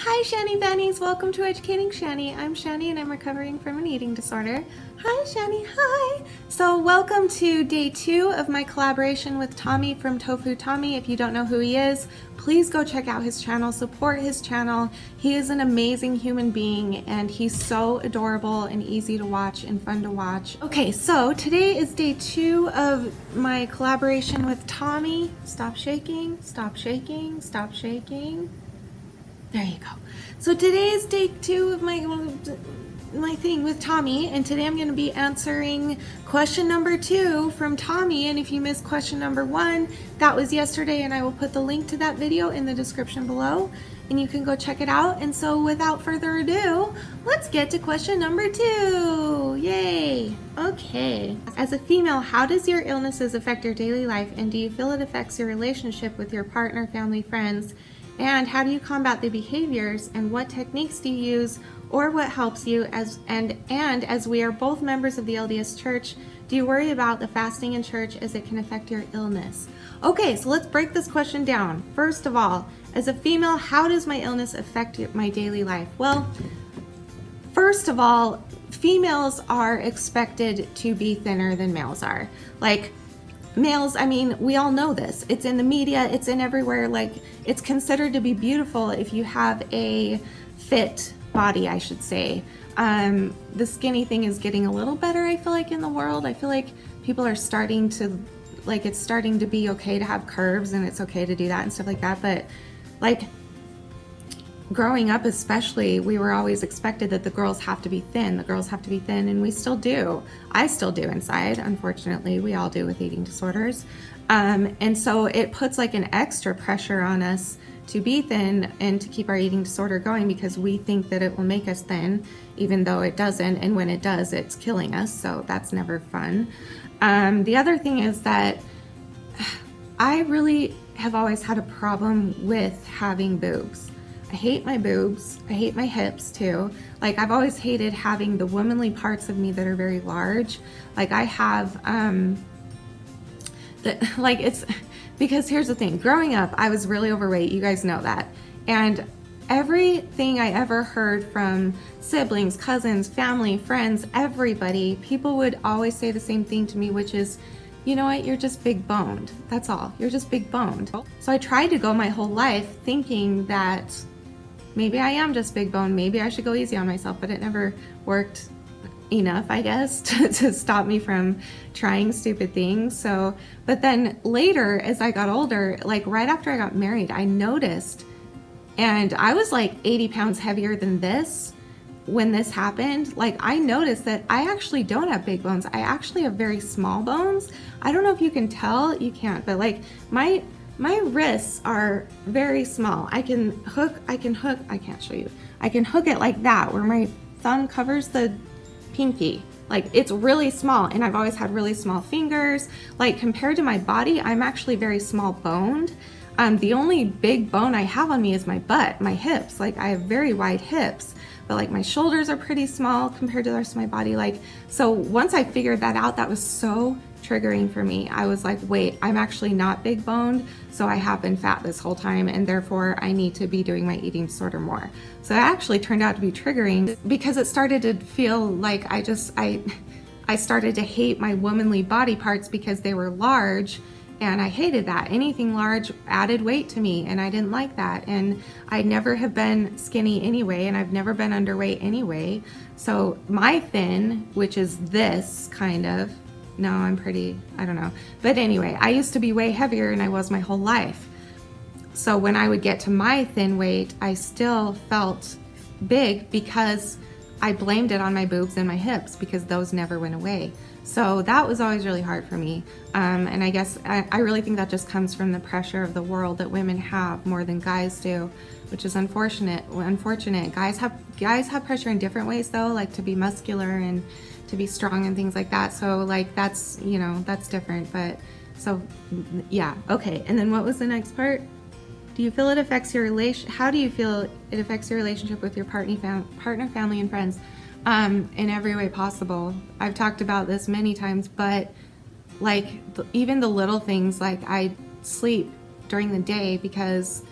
Hi Shanny Bunnies, welcome to Educating Shanny. I'm Shanny and I'm recovering from an eating disorder. Hi Shanny, hi! So welcome to day 2 of my collaboration with Tommy from Tofu Tommy. If you don't know who he is, please go check out his channel, support his channel. He is an amazing human being and he's so adorable and easy to watch and fun to watch. Okay, so today is day 2 of my collaboration with Tommy. Stop shaking, stop shaking, stop shaking. There you go. So today is day 2 of my thing with Tommy, and today I'm going to be answering question number 2 from Tommy. And if you missed question number 1, that was yesterday, and I will put the link to that video in the description below, and you can go check it out. And so without further ado, let's get to question number 2. Yay! Okay. As a female, how does your illnesses affect your daily life, and do you feel it affects your relationship with your partner, family, friends? And how do you combat the behaviors, and what techniques do you use, or what helps you? As we are both members of the LDS Church, do you worry about the fasting in church as it can affect your illness? Okay, so let's break this question down. First of all, as a female, how does my illness affect my daily life? Well, first of all, females are expected to be thinner than males are. Like, males, I mean, we all know this. It's in the media, it's in everywhere. Like, it's considered to be beautiful if you have a fit body, I should say. The skinny thing is getting a little better, I feel like, in the world. I feel like people are starting to, like, it's starting to be okay to have curves and it's okay to do that and stuff like that. But, like, growing up especially, we were always expected that the girls have to be thin. The girls have to be thin, and we still do. I still do inside, unfortunately. We all do with eating disorders. And so it puts like an extra pressure on us to be thin and to keep our eating disorder going, because we think that it will make us thin, even though it doesn't. And when it does, it's killing us. So that's never fun. The other thing is that I really have always had a problem with having boobs. I hate my boobs. I hate my hips too. Like, I've always hated having the womanly parts of me that are very large. Like, I have, it's, because here's the thing. Growing up, I was really overweight. You guys know that. And everything I ever heard from siblings, cousins, family, friends, everybody, people would always say the same thing to me, which is, you know what, you're just big boned. That's all. You're just big boned. So I tried to go my whole life thinking that maybe I am just big boned. Maybe I should go easy on myself, but it never worked enough, I guess, to stop me from trying stupid things. So, but then later, as I got older, like right after I got married, I noticed, and I was like 80 pounds heavier than this when this happened. Like, I noticed that I actually don't have big bones. I actually have very small bones. I don't know if you can tell. You can't, but like my wrists are very small. I can hook, I can't show you. I can hook it like that, where my thumb covers the pinky. Like, it's really small, and I've always had really small fingers. Like, compared to my body, I'm actually very small boned. The only big bone I have on me is my butt, my hips. Like, I have very wide hips, but like my shoulders are pretty small compared to the rest of my body. Like, so once I figured that out, that was so triggering for me. I was like, wait, I'm actually not big boned, so I have been fat this whole time, and therefore I need to be doing my eating disorder more. So that actually turned out to be triggering, because it started to feel like I started to hate my womanly body parts because they were large, and I hated that. Anything large added weight to me, and I didn't like that. And I never have been skinny anyway, and I've never been underweight anyway. So my thin, which is this kind of, no, I'm pretty, I don't know. But anyway, I used to be way heavier than I was my whole life. So when I would get to my thin weight, I still felt big because I blamed it on my boobs and my hips, because those never went away. So that was always really hard for me. And I guess I really think that just comes from the pressure of the world that women have more than guys do, which is unfortunate. Guys have pressure in different ways though, like to be muscular and to be strong and things like that. So like, that's, you know, that's different. But so yeah, okay. And then what was the next part? Do you feel it affects your how do you feel it affects your relationship with your partner, family, and friends? In every way possible. I've talked about this many times, but like even the little things, like I sleep during the day because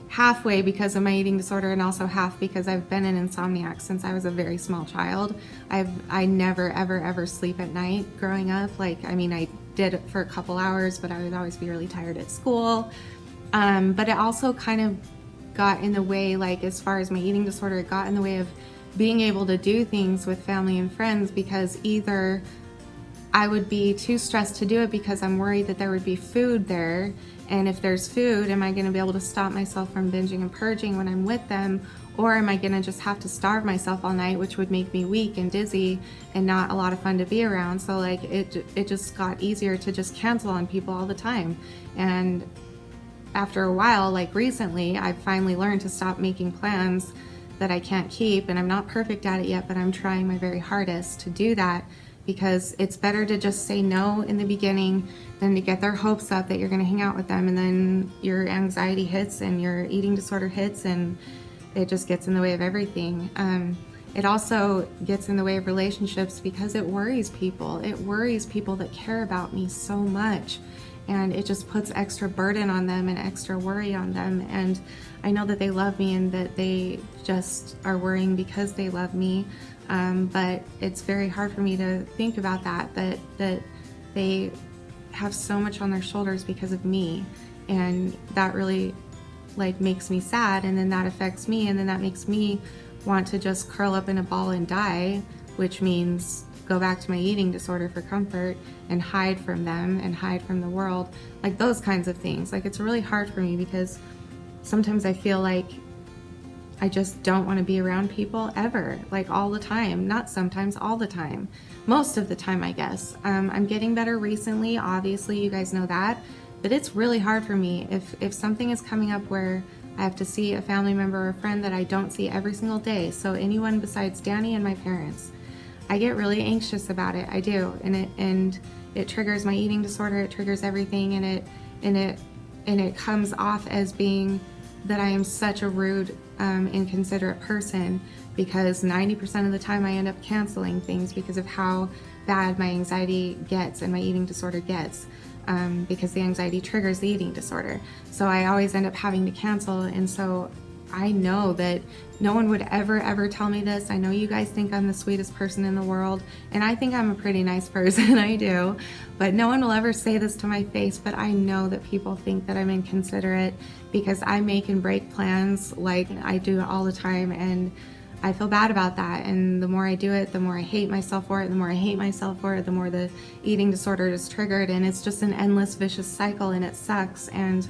halfway because of my eating disorder and also half because I've been an insomniac since I was a very small child. I never ever sleep at night growing up. Like, I mean, I did it for a couple hours, but I would always be really tired at school. But it also kind of got in the way, like as far as my eating disorder, it got in the way of being able to do things with family and friends, because either I would be too stressed to do it because I'm worried that there would be food there, and if there's food, am I going to be able to stop myself from binging and purging when I'm with them, or am I going to just have to starve myself all night, which would make me weak and dizzy and not a lot of fun to be around. So like it just got easier to just cancel on people all the time. And after a while, like recently, I've finally learned to stop making plans that I can't keep, and I'm not perfect at it yet, but I'm trying my very hardest to do that, because it's better to just say no in the beginning than to get their hopes up that you're going to hang out with them, and then your anxiety hits and your eating disorder hits, and it just gets in the way of everything. It also gets in the way of relationships because it worries people. It worries people that care about me so much, and it just puts extra burden on them and extra worry on them. And I know that they love me and that they just are worrying because they love me. But it's very hard for me to think about that they have so much on their shoulders because of me. And that really like makes me sad, and then that affects me, and then that makes me want to just curl up in a ball and die, which means go back to my eating disorder for comfort and hide from them and hide from the world, like those kinds of things. Like, it's really hard for me because sometimes I feel like I just don't want to be around people ever, like all the time. Not sometimes, all the time. Most of the time, I guess. I'm getting better recently, obviously, you guys know that, but it's really hard for me. If something is coming up where I have to see a family member or a friend that I don't see every single day, so anyone besides Danny and my parents, I get really anxious about it. I do, and it triggers my eating disorder. It triggers everything, and it comes off as being that I am such a rude, inconsiderate person, because 90% of the time I end up canceling things because of how bad my anxiety gets and my eating disorder gets, because the anxiety triggers the eating disorder. So I always end up having to cancel, and so I know that no one would ever tell me this. I know you guys think I'm the sweetest person in the world, and I think I'm a pretty nice person, I do, but no one will ever say this to my face. But I know that people think that I'm inconsiderate because I make and break plans like I do all the time, and I feel bad about that. And the more I do it, the more I hate myself for it. The more I hate myself for it, the more the eating disorder is triggered, and it's just an endless vicious cycle, and it sucks. And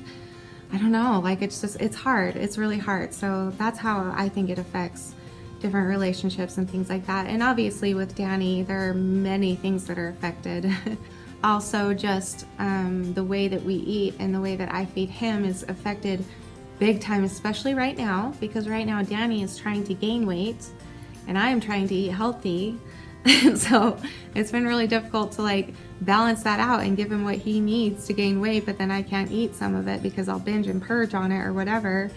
I don't know, like it's hard. It's really hard. So that's how I think it affects different relationships and things like that. And obviously with Danny, there are many things that are affected. Also, just the way that we eat and the way that I feed him is affected big time, especially right now, because right now Danny is trying to gain weight and I am trying to eat healthy. So it's been really difficult to like balance that out and give him what he needs to gain weight, but then I can't eat some of it because I'll binge and purge on it or whatever.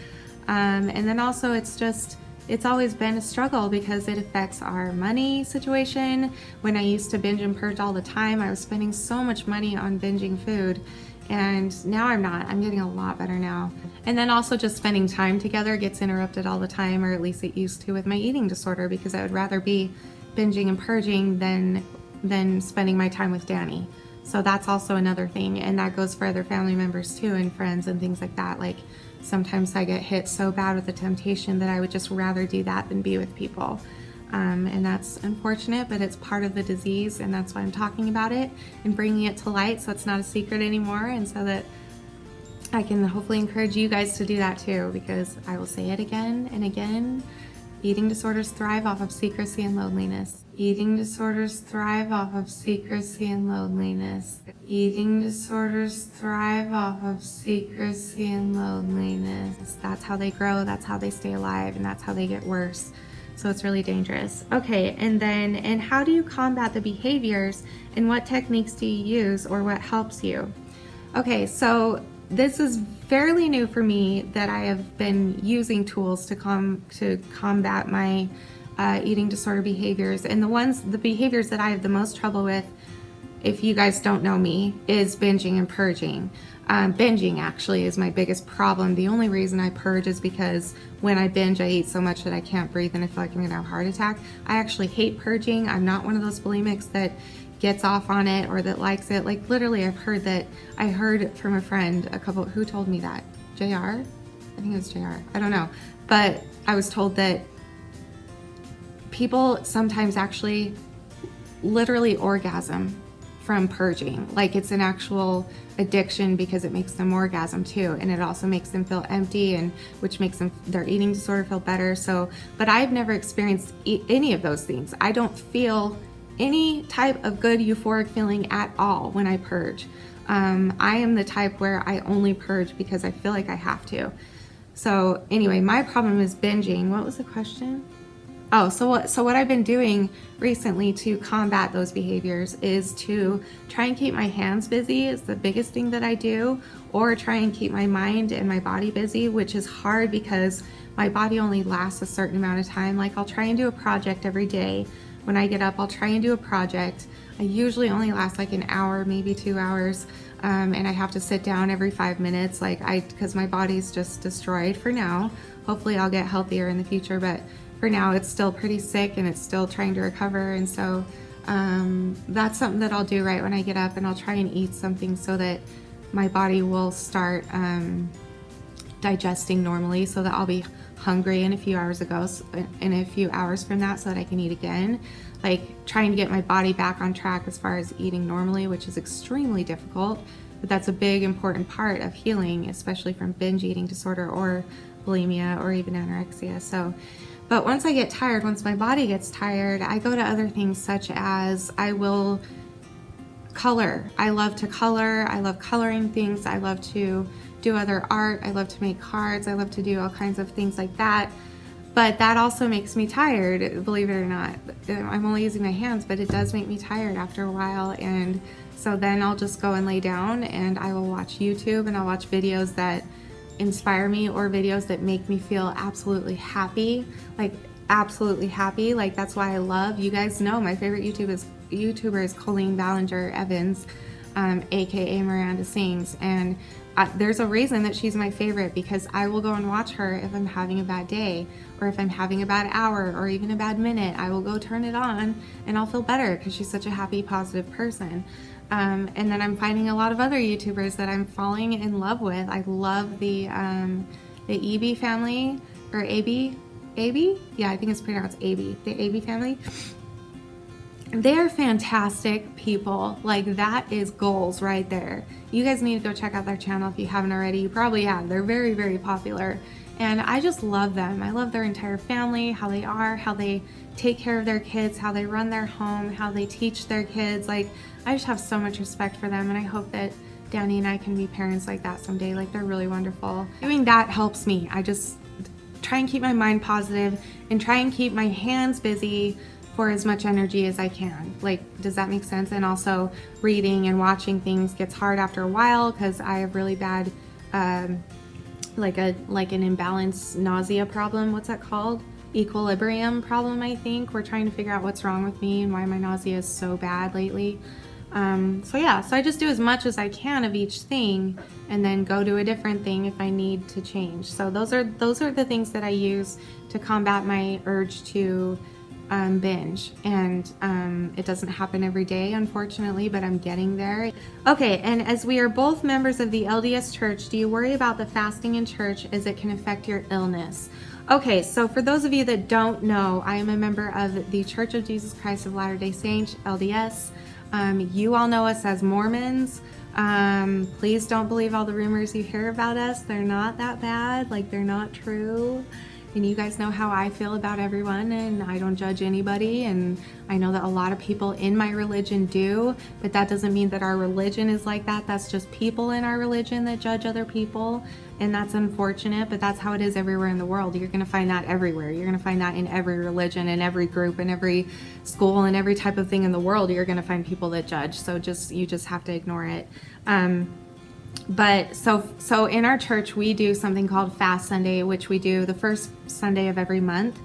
And then also it's always been a struggle because it affects our money situation. When I used to binge and purge all the time, I was spending so much money on binging food, and now I'm not. I'm getting a lot better now. And then also just spending time together gets interrupted all the time, or at least it used to with my eating disorder, because I would rather be binging and purging than spending my time with Danny. So that's also another thing, and that goes for other family members too, and friends and things like that. Like, sometimes I get hit so bad with the temptation that I would just rather do that than be with people. And that's unfortunate, but it's part of the disease, and that's why I'm talking about it and bringing it to light, so it's not a secret anymore, and so that I can hopefully encourage you guys to do that too, because I will say it again and again. Eating disorders thrive off of secrecy and loneliness. Eating disorders thrive off of secrecy and loneliness. Eating disorders thrive off of secrecy and loneliness. That's how they grow, that's how they stay alive, and that's how they get worse. So it's really dangerous. Okay, and how do you combat the behaviors, and what techniques do you use, or what helps you? Okay, so this is fairly new for me, that I have been using tools to combat my eating disorder behaviors. And the behaviors that I have the most trouble with if you guys don't know me, is binging and purging. Binging actually is my biggest problem. The only reason I purge is because when I binge, I eat so much that I can't breathe and I feel like I'm gonna have a heart attack. I actually hate purging. I'm not one of those bulimics that gets off on it or that likes it. Like literally, I heard from a friend, who told me that? JR? I think it was JR. I don't know. But I was told that people sometimes actually literally orgasm from purging. Like it's an actual addiction because it makes them orgasm too, and it also makes them feel empty, and which makes their eating disorder feel better. So, but I've never experienced any of those things. I don't feel any type of good euphoric feeling at all when I purge. I am the type where I only purge because I feel like I have to. So anyway, my problem is binging. What was the question? Oh, so what I've been doing recently to combat those behaviors is to try and keep my hands busy is the biggest thing that I do, or try and keep my mind and my body busy, which is hard because my body only lasts a certain amount of time. Like I'll try and do a project every day. When I get up, I'll try and do a project. I usually only last like an hour, maybe 2 hours. And I have to sit down every 5 minutes, because my body's just destroyed for now. Hopefully I'll get healthier in the future, but for now it's still pretty sick and it's still trying to recover. And so that's something that I'll do right when I get up, and I'll try and eat something so that my body will start digesting normally, so that I'll be hungry in a few hours from that, so that I can eat again. Like trying to get my body back on track as far as eating normally, which is extremely difficult, but that's a big important part of healing, especially from binge eating disorder or bulimia or even anorexia. So, but once I get tired, once my body gets tired, I go to other things, such as I will color. I love to color. I love coloring things. I love to do other art. I love to make cards. I love to do all kinds of things like that. But that also makes me tired, believe it or not. I'm only using my hands, but it does make me tired after a while. And so then I'll just go and lay down, and I will watch YouTube, and I'll watch videos that inspire me, or videos that make me feel absolutely happy. Like that's why I love, you guys know my favorite YouTuber is Colleen Ballinger Evans, aka Miranda Sings, and there's a reason that she's my favorite, because I will go and watch her if I'm having a bad day, or if I'm having a bad hour, or even a bad minute. I will go turn it on and I'll feel better because she's such a happy, positive person. And then I'm finding a lot of other YouTubers that I'm falling in love with. I love the EB family, or AB? Yeah, I think it's pronounced AB. The AB family. They're fantastic people. Like, that is goals right there. You guys need to go check out their channel if you haven't already. You probably have. They're very, very popular. And I just love them. I love their entire family, how they are, how they take care of their kids, how they run their home, how they teach their kids. Like, I just have so much respect for them, and I hope that Danny and I can be parents like that someday. Like, they're really wonderful. Doing that helps me. I just try and keep my mind positive and try and keep my hands busy for as much energy as I can. Like, does that make sense? And also reading and watching things gets hard after a while, because I have really bad like an imbalance nausea problem. What's that called? Equilibrium problem, I think. We're trying to figure out what's wrong with me and why my nausea is so bad lately. So I just do as much as I can of each thing, and then go to a different thing if I need to change. So those are the things that I use to combat my urge to binge, and it doesn't happen every day, unfortunately, but I'm getting there. Okay, and as we are both members of the LDS Church, do you worry about the fasting in church as it can affect your illness? Okay, so for those of you that don't know, I am a member of the Church of Jesus Christ of Latter-day Saints, LDS. You all know us as Mormons. Please don't believe all the rumors you hear about us. They're not that bad. Like, they're not true. And you guys know how I feel about everyone, and I don't judge anybody, and I know that a lot of people in my religion do, but that doesn't mean that our religion is like that. That's just people in our religion that judge other people, and that's unfortunate, but that's how it is everywhere in the world. You're going to find that everywhere. You're going to find that in every religion, in every group, in every school, and every type of thing in the world. You're going to find people that judge, so you just have to ignore it. But so in our church, we do something called Fast Sunday, which we do the first Sunday of every month.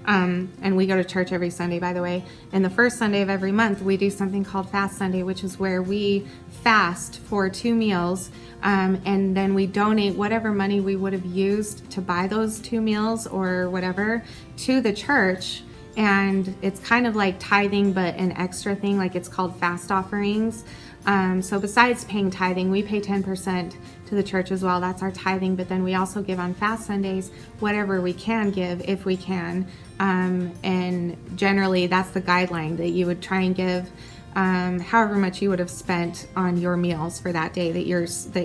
And we go to church every Sunday, by the way. And the first Sunday of every month, we do something called Fast Sunday, which is where we fast for 2 meals. And then we donate whatever money we would have used to buy those 2 meals or whatever to the church. And it's kind of like tithing, but an extra thing, like it's called fast offerings. So besides paying tithing, we pay 10% to the church as well. That's our tithing. But then we also give on Fast Sundays whatever we can give, if we can. And generally, that's the guideline, that you would try and give however much you would have spent on your meals for that day that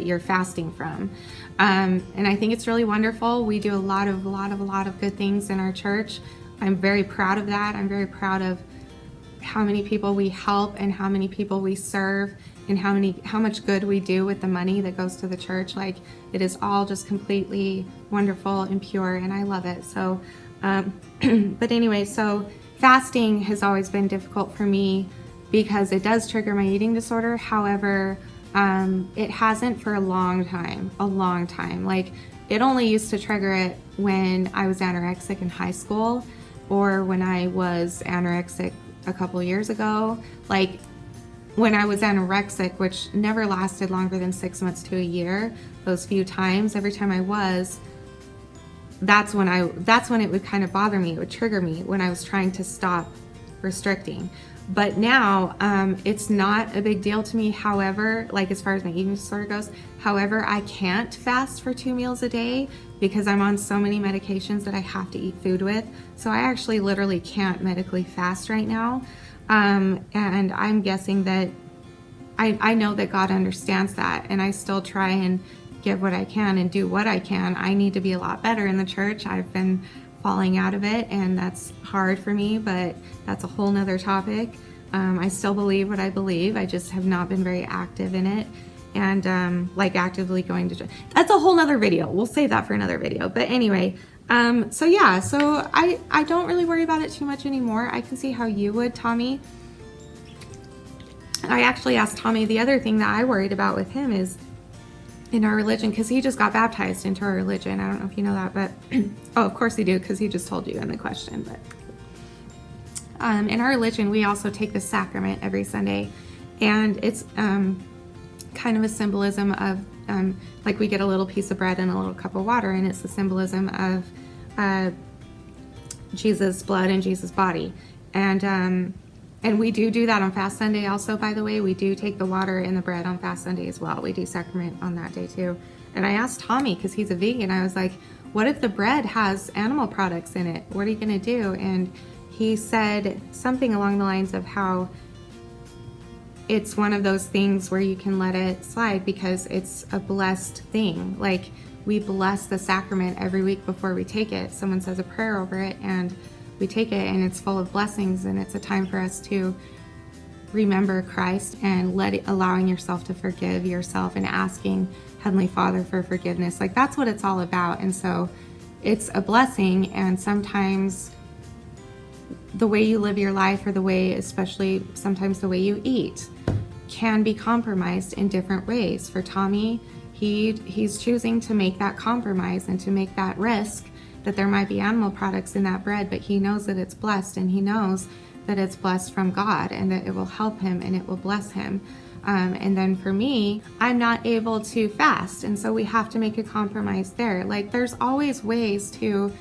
you're fasting from. And I think it's really wonderful. We do a lot of good things in our church. I'm very proud of that. I'm very proud of how many people we help and how many people we serve and how much good we do with the money that goes to the church. Like, it is all just completely wonderful and pure, and I love it. So, but anyway, so fasting has always been difficult for me because it does trigger my eating disorder. However, it hasn't for a long time. Like, it only used to trigger it when I was anorexic in high school or when I was anorexic a couple years ago. Like, when I was anorexic, which never lasted longer than 6 months to a year, those few times, every time I was, that's when it would kind of bother me. It would trigger me when I was trying to stop restricting. But now, it's not a big deal to me. However, like, as far as my eating disorder goes, however, I can't fast for 2 meals a day because I'm on so many medications that I have to eat food with. So I actually literally can't medically fast right now. And I'm guessing that I know that God understands that, and I still try and give what I can and do what I can. I need to be a lot better in the church. I've been falling out of it, and that's hard for me, but that's a whole nother topic. I still believe what I believe. I just have not been very active in it, and like actively going to church. That's a whole nother video. We'll save that for another video. But anyway, so yeah, so I don't really worry about it too much anymore. I can see how you would, Tommy. I actually asked Tommy the other thing that I worried about with him is in our religion, because he just got baptized into our religion. I don't know if you know that, but oh, of course you do, because he just told you in the question. But in our religion, we also take the sacrament every Sunday, and it's kind of a symbolism of like, we get a little piece of bread and a little cup of water, and it's the symbolism of Jesus' blood and Jesus' body. And we do that on Fast Sunday also, by the way. We do take the water and the bread on Fast Sunday as well. We do sacrament on that day too. And I asked Tommy, because he's a vegan, I was like, what if the bread has animal products in it? What are you going to do? And he said something along the lines of how it's one of those things where you can let it slide because it's a blessed thing. Like, we bless the sacrament every week before we take it. Someone says a prayer over it, and we take it, and it's full of blessings, and it's a time for us to remember Christ and allowing yourself to forgive yourself and asking Heavenly Father for forgiveness. Like, that's what it's all about. And so it's a blessing, and sometimes the way you live your life, or the way, especially sometimes the way you eat, can be compromised in different ways. For Tommy, he's choosing to make that compromise and to make that risk that there might be animal products in that bread, but he knows that it's blessed, and he knows that it's blessed from God, and that it will help him and it will bless him. And then for me, I'm not able to fast, and so we have to make a compromise there. Like, there's always ways to,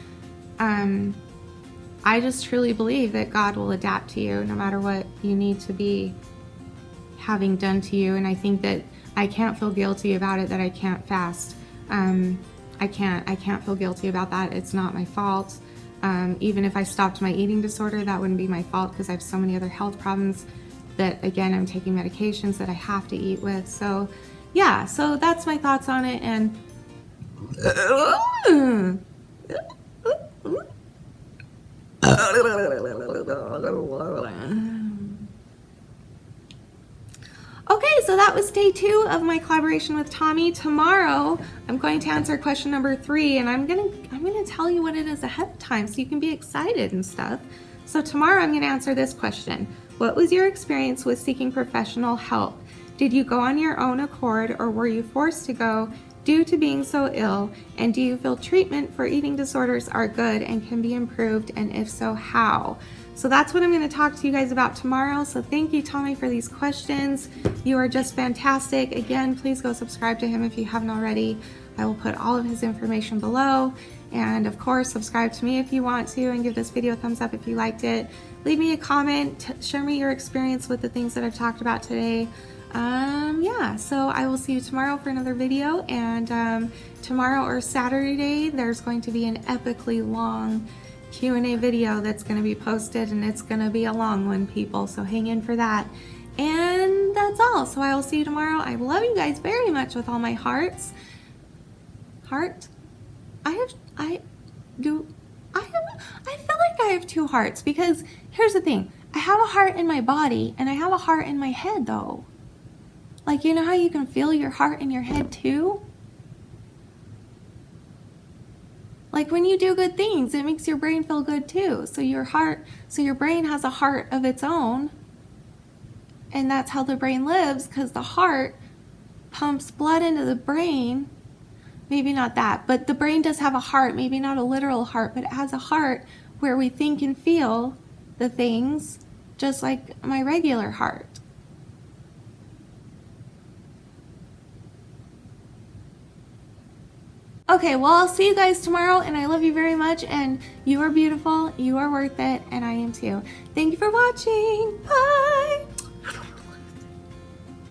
I just truly believe that God will adapt to you no matter what you need to be having done to you. And I think that I can't feel guilty about it, that I can't fast. I can't feel guilty about that. It's not my fault. Even if I stopped my eating disorder, that wouldn't be my fault, because I have so many other health problems that, again, I'm taking medications that I have to eat with. So yeah, so that's my thoughts on it. And okay, so that was day 2 of my collaboration with Tommy. Tomorrow, I'm going to answer question number 3, and I'm gonna tell you what it is ahead of time so you can be excited and stuff. So tomorrow, I'm gonna answer this question: what was your experience with seeking professional help? Did you go on your own accord, or were you forced to go due to being so ill? And do you feel treatment for eating disorders are good and can be improved? And if so, how? So that's what I'm going to talk to you guys about tomorrow. So thank you, Tommy, for these questions. You are just fantastic. Again, please go subscribe to him if you haven't already. I will put all of his information below. And of course, subscribe to me if you want to, and give this video a thumbs up if you liked it. Leave me a comment, share me your experience with the things that I've talked about today. Yeah, so I will see you tomorrow for another video, and tomorrow or Saturday, there's going to be an epically long Q&A video that's going to be posted, and it's going to be a long one, people, so hang in for that. And that's all. So I will see you tomorrow. I love you guys very much with all my hearts. I feel like I have two hearts, because here's the thing. I have a heart in my body and I have a heart in my head, though. Like, you know how you can feel your heart in your head too? Like when you do good things, it makes your brain feel good too. So your brain has a heart of its own. And that's how the brain lives, because the heart pumps blood into the brain. Maybe not that, but the brain does have a heart, maybe not a literal heart, but it has a heart where we think and feel the things, just like my regular heart. Okay, well, I'll see you guys tomorrow, and I love you very much, and you are beautiful, you are worth it, and I am too. Thank you for watching. Bye!